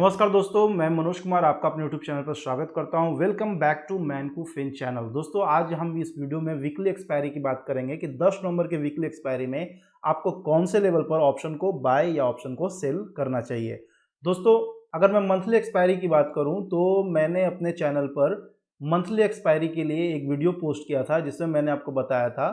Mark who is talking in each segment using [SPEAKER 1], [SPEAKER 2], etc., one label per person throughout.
[SPEAKER 1] नमस्कार दोस्तों, मैं मनोज कुमार आपका अपने यूट्यूब चैनल पर स्वागत करता हूं। वेलकम बैक टू मैनकू फिन चैनल। दोस्तों, आज हम इस वीडियो में वीकली एक्सपायरी की बात करेंगे कि 10 नवंबर के वीकली एक्सपायरी में आपको कौन से लेवल पर ऑप्शन को बाय या ऑप्शन को सेल करना चाहिए। दोस्तों, अगर मैं मंथली एक्सपायरी की बात करूं तो मैंने अपने चैनल पर मंथली एक्सपायरी के लिए एक वीडियो पोस्ट किया था, जिसमें मैंने आपको बताया था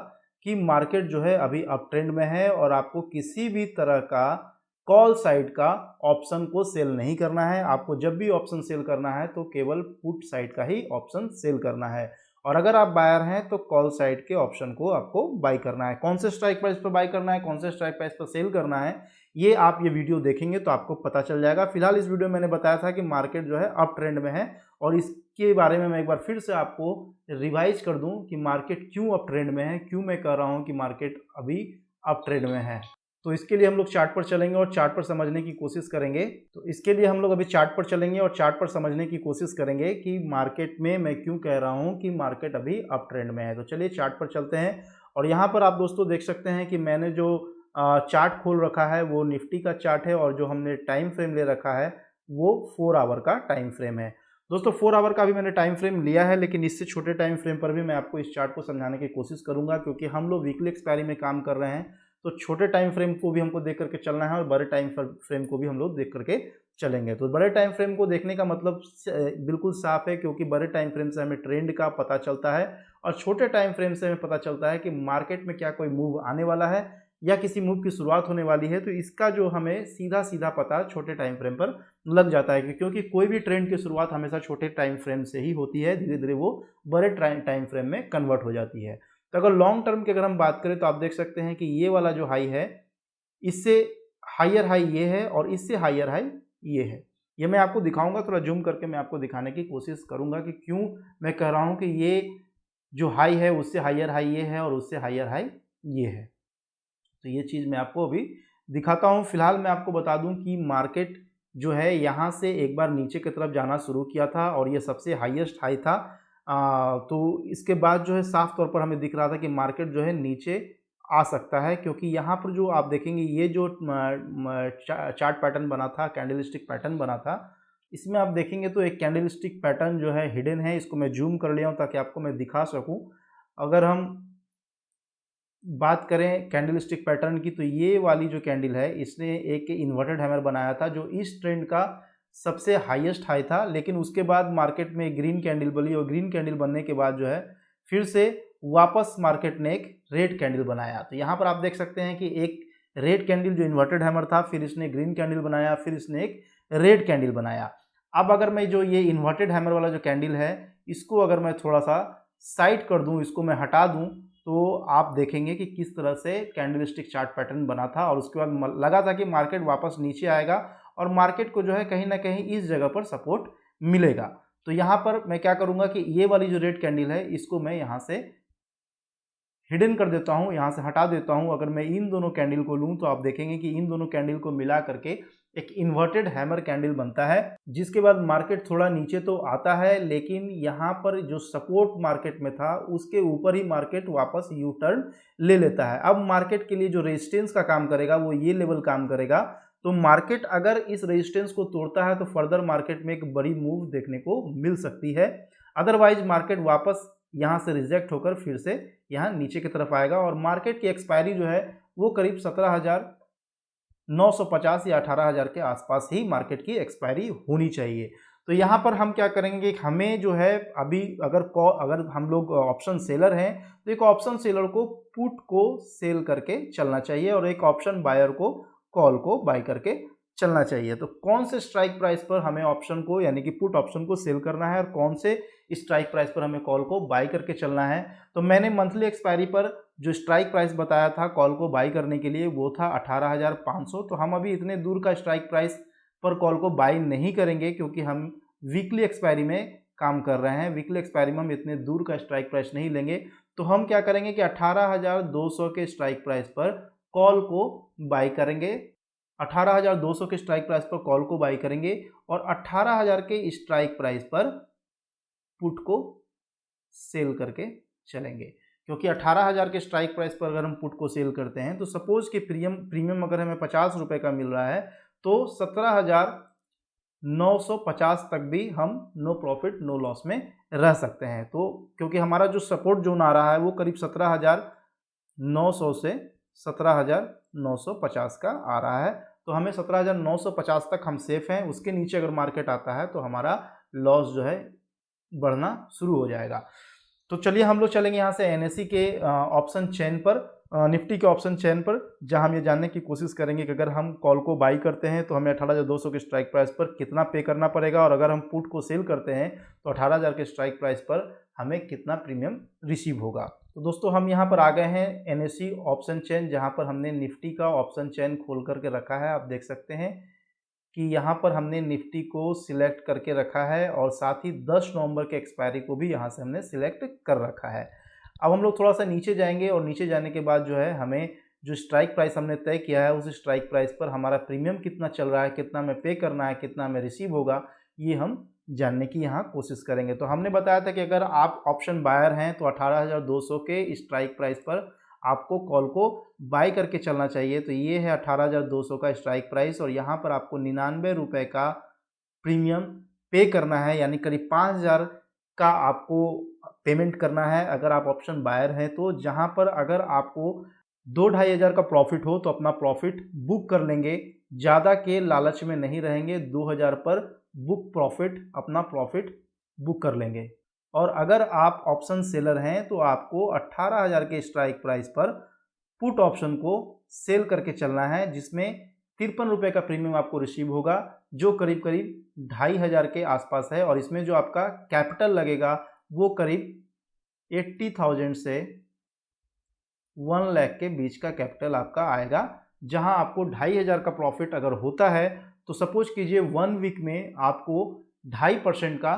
[SPEAKER 1] कि मार्केट जो है अभी अप ट्रेंड में है और आपको किसी भी तरह का कॉल साइड का ऑप्शन को सेल नहीं करना है। आपको जब भी ऑप्शन सेल करना है तो केवल पुट साइड का ही ऑप्शन सेल करना है, और अगर आप बायर हैं तो कॉल साइड के ऑप्शन को आपको बाई करना है। कौन से स्ट्राइक प्राइस पर बाई करना है, कौन से स्ट्राइक प्राइस पर सेल करना है, ये आप ये वीडियो देखेंगे तो आपको पता चल जाएगा। फिलहाल इस वीडियो में मैंने बताया था कि मार्केट जो है अप ट्रेंड में है, और इसके बारे में मैं एक बार फिर से आपको रिवाइज कर दूं कि मार्केट क्यों अप ट्रेंड में है, क्यों मैं कह रहा हूं कि मार्केट अभी अप ट्रेंड में है। तो इसके लिए हम लोग चार्ट पर चलेंगे और चार्ट पर समझने की कोशिश करेंगे। तो इसके लिए हम लोग अभी चार्ट पर चलेंगे और चार्ट पर समझने की कोशिश करेंगे कि मार्केट में मैं क्यों कह रहा हूं कि मार्केट अभी अप ट्रेंड में है। तो चलिए चार्ट पर चलते हैं, और यहाँ पर आप दोस्तों देख सकते हैं कि मैंने जो चार्ट खोल रखा है वो निफ्टी का चार्ट है, और जो हमने टाइम फ्रेम ले रखा है वो 4 आवर का टाइम फ्रेम है। दोस्तों, 4 आवर का भी मैंने टाइम फ्रेम लिया है, लेकिन इससे छोटे टाइम फ्रेम पर भी मैं आपको इस चार्ट को समझाने की कोशिश करूंगा, क्योंकि हम लोग वीकली एक्सपायरी में काम कर रहे हैं। तो छोटे टाइम फ्रेम को भी हमको देख करके चलना है और बड़े टाइम फ्रेम को भी हम लोग देख करके चलेंगे। तो बड़े टाइम फ्रेम को देखने का मतलब बिल्कुल साफ है, क्योंकि बड़े टाइम फ्रेम से हमें ट्रेंड का पता चलता है, और छोटे टाइम फ्रेम से हमें पता चलता है कि मार्केट में क्या कोई मूव आने वाला है या किसी मूव की शुरुआत होने वाली है। तो इसका जो हमें सीधा सीधा पता छोटे टाइम फ्रेम पर लग जाता है, क्योंकि कोई भी ट्रेंड की शुरुआत हमेशा छोटे टाइम फ्रेम से ही होती है, धीरे धीरे वो बड़े टाइम फ्रेम में कन्वर्ट हो जाती है। तो अगर लॉन्ग टर्म की अगर हम बात करें तो आप देख सकते हैं कि ये वाला जो हाई है, इससे हायर हाई ये है और इससे हायर हाई ये है। ये मैं आपको दिखाऊंगा, थोड़ा जूम करके मैं आपको दिखाने की कोशिश करूंगा कि क्यों मैं कह रहा हूं कि ये जो हाई है उससे हायर हाई ये है और उससे हायर हाई ये है। तो ये चीज़ मैं आपको अभी दिखाता हूँ। फिलहाल मैं आपको बता दूं कि मार्केट जो है यहाँ से एक बार नीचे की तरफ जाना शुरू किया था, और ये सबसे हाईएस्ट हाई था। तो इसके बाद जो है साफ तौर पर हमें दिख रहा था कि मार्केट जो है नीचे आ सकता है, क्योंकि यहाँ पर जो आप देखेंगे ये जो चार्ट पैटर्न बना था, कैंडलस्टिक पैटर्न बना था, इसमें आप देखेंगे तो एक कैंडलस्टिक पैटर्न जो है हिडन है। इसको मैं जूम कर लिया हूँ ताकि आपको मैं दिखा सकूँ। अगर हम बात करें कैंडलस्टिक पैटर्न की, तो ये वाली जो कैंडल है इसने एक इन्वर्टेड हैमर बनाया था जो इस ट्रेंड का सबसे हाईएस्ट हाई था, लेकिन उसके बाद मार्केट में ग्रीन कैंडल बनी, और ग्रीन कैंडल बनने के बाद जो है फिर से वापस मार्केट ने एक रेड कैंडल बनाया। तो यहाँ पर आप देख सकते हैं कि एक रेड कैंडल जो इन्वर्टेड हैमर था, फिर इसने ग्रीन कैंडल बनाया, फिर इसने एक रेड कैंडल बनाया। अब अगर मैं जो ये इन्वर्टेड हैमर वाला जो कैंडल है इसको अगर मैं थोड़ा सा साइड कर दूं, इसको मैं हटा दूं, तो आप देखेंगे कि किस तरह से कैंडलस्टिक चार्ट पैटर्न बना था, और उसके बाद लगा था कि मार्केट वापस नीचे आएगा और मार्केट को जो है कहीं ना कहीं इस जगह पर सपोर्ट मिलेगा। तो यहाँ पर मैं क्या करूँगा कि ये वाली जो रेड कैंडल है इसको मैं यहाँ से हिडन कर देता हूँ, यहाँ से हटा देता हूँ। अगर मैं इन दोनों कैंडल को लूँ तो आप देखेंगे कि इन दोनों कैंडल को मिला करके एक इन्वर्टेड हैमर कैंडल बनता है, जिसके बाद मार्केट थोड़ा नीचे तो आता है, लेकिन यहाँ पर जो सपोर्ट मार्केट में था उसके ऊपर ही मार्केट वापस यू टर्न ले लेता है। अब मार्केट के लिए जो रेजिस्टेंस का काम करेगा वो ये लेवल काम करेगा। तो मार्केट अगर इस रेजिस्टेंस को तोड़ता है तो फर्दर मार्केट में एक बड़ी मूव देखने को मिल सकती है। अदरवाइज मार्केट वापस यहाँ से रिजेक्ट होकर फिर से यहाँ नीचे की तरफ आएगा, और मार्केट की एक्सपायरी जो है वो करीब 17,950 या 18,000 के आसपास ही मार्केट की एक्सपायरी होनी चाहिए। तो यहाँ पर हम क्या करेंगे, हमें जो है अभी अगर हम लोग ऑप्शन सेलर हैं तो एक ऑप्शन सेलर को पुट को सेल करके चलना चाहिए, और एक ऑप्शन बायर को कॉल को बाय करके चलना चाहिए। तो कौन से स्ट्राइक प्राइस पर हमें ऑप्शन को यानी कि पुट ऑप्शन को सेल करना है और कौन से स्ट्राइक प्राइस पर हमें कॉल को बाय करके चलना है। तो मैंने मंथली एक्सपायरी पर जो स्ट्राइक प्राइस बताया था कॉल को बाय करने के लिए वो था 18,500। तो हम अभी इतने दूर का स्ट्राइक प्राइस पर कॉल को बाय नहीं करेंगे, क्योंकि हम वीकली एक्सपायरी में काम कर रहे हैं। वीकली एक्सपायरी में हम इतने दूर का स्ट्राइक प्राइस नहीं लेंगे। तो हम क्या करेंगे कि 18,200 के स्ट्राइक प्राइस पर कॉल को बाय करेंगे, 18,200 के स्ट्राइक प्राइस पर कॉल को बाई करेंगे, और 18,000 के स्ट्राइक प्राइस पर पुट को सेल करके चलेंगे। क्योंकि 18,000 के स्ट्राइक प्राइस पर अगर हम पुट को सेल करते हैं तो सपोज कि प्रीमियम अगर हमें 50 रुपये का मिल रहा है तो 950 तक भी हम नो प्रॉफिट नो लॉस में रह सकते हैं। तो क्योंकि हमारा जो सपोर्ट जोन आ रहा है वो करीब 17,900 से 17,950 का आ रहा है। तो हमें 17,950 तक हम सेफ हैं। उसके नीचे अगर मार्केट आता है तो हमारा लॉस जो है बढ़ना शुरू हो जाएगा। तो चलिए हम लोग चलेंगे यहाँ से एनएसई के ऑप्शन चेन पर, निफ्टी के ऑप्शन चेन पर, जहाँ हम ये जानने की कोशिश करेंगे कि अगर हम कॉल को बाई करते हैं तो हमें 18,200 के स्ट्राइक प्राइस पर कितना पे करना पड़ेगा, और अगर हम पुट को सेल करते हैं तो 18,000 के स्ट्राइक प्राइस पर हमें कितना प्रीमियम रिसीव होगा। तो दोस्तों हम यहाँ पर आ गए हैं एनएसई ऑप्शन चेन, जहाँ पर हमने निफ्टी का ऑप्शन चेन खोल करके रखा है। आप देख सकते हैं कि यहाँ पर हमने निफ्टी को सिलेक्ट करके रखा है और साथ ही 10 नवंबर के एक्सपायरी को भी यहाँ से हमने सिलेक्ट कर रखा है। अब हम लोग थोड़ा सा नीचे जाएंगे और नीचे जाने के बाद जो है हमें जो स्ट्राइक प्राइस हमने तय किया है उस स्ट्राइक प्राइस पर हमारा प्रीमियम कितना चल रहा है, कितना हमें पे करना है, कितना हमें रिसीव होगा, ये हम जानने की यहाँ कोशिश करेंगे। तो हमने बताया था कि अगर आप ऑप्शन बायर हैं तो 18,200 के स्ट्राइक प्राइस पर आपको कॉल को बाय करके चलना चाहिए। तो ये है 18,200 का स्ट्राइक प्राइस और यहाँ पर आपको 99 रुपये का प्रीमियम पे करना है, यानी करीब 5,000 का आपको पेमेंट करना है अगर आप ऑप्शन बायर हैं तो। जहाँ पर अगर आपको 2-2.5 हज़ार का प्रॉफिट हो तो अपना प्रॉफिट बुक कर लेंगे, ज़्यादा के लालच में नहीं रहेंगे। 2,000 पर बुक प्रॉफिट, अपना प्रॉफिट बुक कर लेंगे। और अगर आप ऑप्शन सेलर हैं तो आपको 18,000 के स्ट्राइक प्राइस पर पुट ऑप्शन को सेल करके चलना है, जिसमें 53 रुपये का प्रीमियम आपको रिसीव होगा, जो करीब करीब 2,500 के आसपास है। और इसमें जो आपका कैपिटल लगेगा वो करीब 80,000 से 1 लाख के बीच का कैपिटल आपका आएगा। जहां आपको 2,500 का प्रॉफिट अगर होता है तो सपोज कीजिए 1 वीक में आपको 2.5% का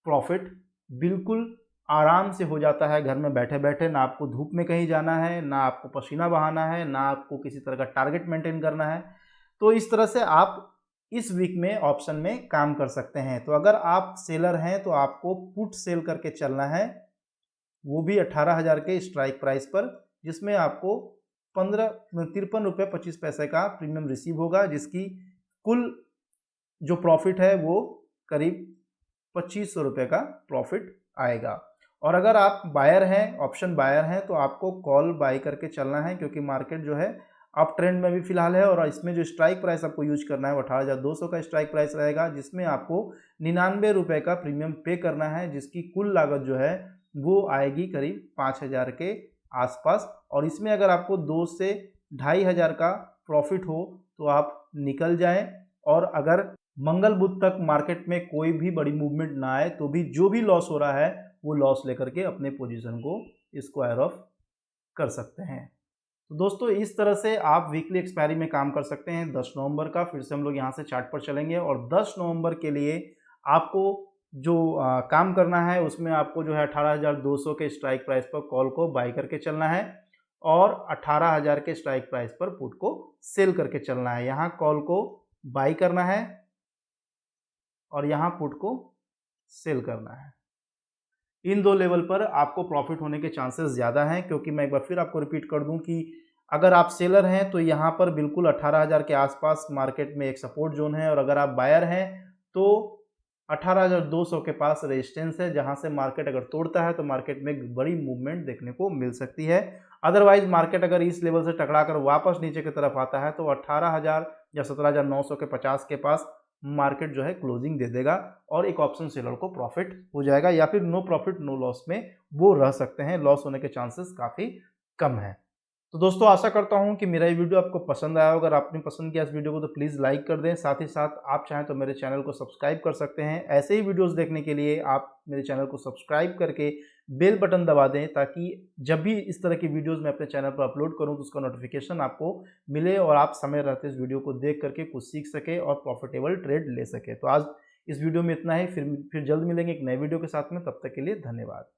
[SPEAKER 1] प्रॉफिट बिल्कुल आराम से हो जाता है घर में बैठे बैठे। ना आपको धूप में कहीं जाना है, ना आपको पसीना बहाना है, ना आपको किसी तरह का टारगेट मेंटेन करना है। तो इस तरह से आप इस वीक में ऑप्शन में काम कर सकते हैं। तो अगर आप सेलर हैं तो आपको पुट सेल करके चलना है, वो भी 18,000 के स्ट्राइक प्राइस पर, जिसमें आपको 53 रुपये 25 पैसे का प्रीमियम रिसीव होगा, जिसकी कुल जो प्रॉफिट है वो करीब 2,500 रुपये का प्रॉफिट आएगा। और अगर आप बायर हैं, ऑप्शन बायर हैं, तो आपको कॉल बाई करके चलना है, क्योंकि मार्केट जो है अप ट्रेंड में भी फिलहाल है। और इसमें जो स्ट्राइक प्राइस आपको यूज करना है वो 18,200 का स्ट्राइक प्राइस रहेगा, जिसमें आपको 99 रुपये का प्रीमियम पे करना है, जिसकी कुल लागत जो है वो आएगी करीब 5,000 के आसपास। और इसमें अगर आपको 2 से 2,500 का प्रॉफिट हो तो आप निकल जाएं। और अगर मंगल बुध तक मार्केट में कोई भी बड़ी मूवमेंट ना आए तो भी जो भी लॉस हो रहा है वो लॉस लेकर के अपने पोजीशन को स्क्वायर ऑफ कर सकते हैं। तो दोस्तों इस तरह से आप वीकली एक्सपायरी में काम कर सकते हैं। 10 नवंबर का फिर से हम लोग यहाँ से चार्ट पर चलेंगे और 10 नवंबर के लिए आपको जो काम करना है उसमें आपको जो है 18,200 के स्ट्राइक प्राइस पर कॉल को बाई करके चलना है और 18,000 के स्ट्राइक प्राइस पर पुट को सेल करके चलना है। यहाँ कॉल को बाई करना है और यहाँ पुट को सेल करना है। इन दो लेवल पर आपको प्रॉफिट होने के चांसेस ज़्यादा हैं, क्योंकि मैं एक बार फिर आपको रिपीट कर दूं कि अगर आप सेलर हैं तो यहाँ पर बिल्कुल 18,000 के आसपास मार्केट में एक सपोर्ट जोन है, और अगर आप बायर हैं तो 18,200 के पास रेजिस्टेंस है, जहाँ से मार्केट अगर तोड़ता है तो मार्केट में एक बड़ी मूवमेंट देखने को मिल सकती है। अदरवाइज मार्केट अगर इस लेवल से टकरा कर वापस नीचे की तरफ आता है तो 18,000 या 17,900 के 50 के पास मार्केट जो है क्लोजिंग दे देगा और एक ऑप्शन सेलर को प्रॉफिट हो जाएगा, या फिर नो प्रॉफिट नो लॉस में वो रह सकते हैं। लॉस होने के चांसेस काफ़ी कम है। तो दोस्तों आशा करता हूं कि मेरा ये वीडियो आपको पसंद आया होगा। अगर आपने पसंद किया इस वीडियो को तो प्लीज़ लाइक कर दें। साथ ही साथ आप चाहें तो मेरे चैनल को सब्सक्राइब कर सकते हैं। ऐसे ही वीडियोस देखने के लिए आप मेरे चैनल को सब्सक्राइब करके बेल बटन दबा दें, ताकि जब भी इस तरह की वीडियोस मैं अपने चैनल पर अपलोड करूं तो उसका नोटिफिकेशन आपको मिले और आप समय रहते इस वीडियो को देख करके कुछ सीख सके और प्रॉफिटेबल ट्रेड ले सके। तो आज इस वीडियो में इतना ही, फिर जल्द मिलेंगे एक नए वीडियो के साथ में। तब तक के लिए धन्यवाद।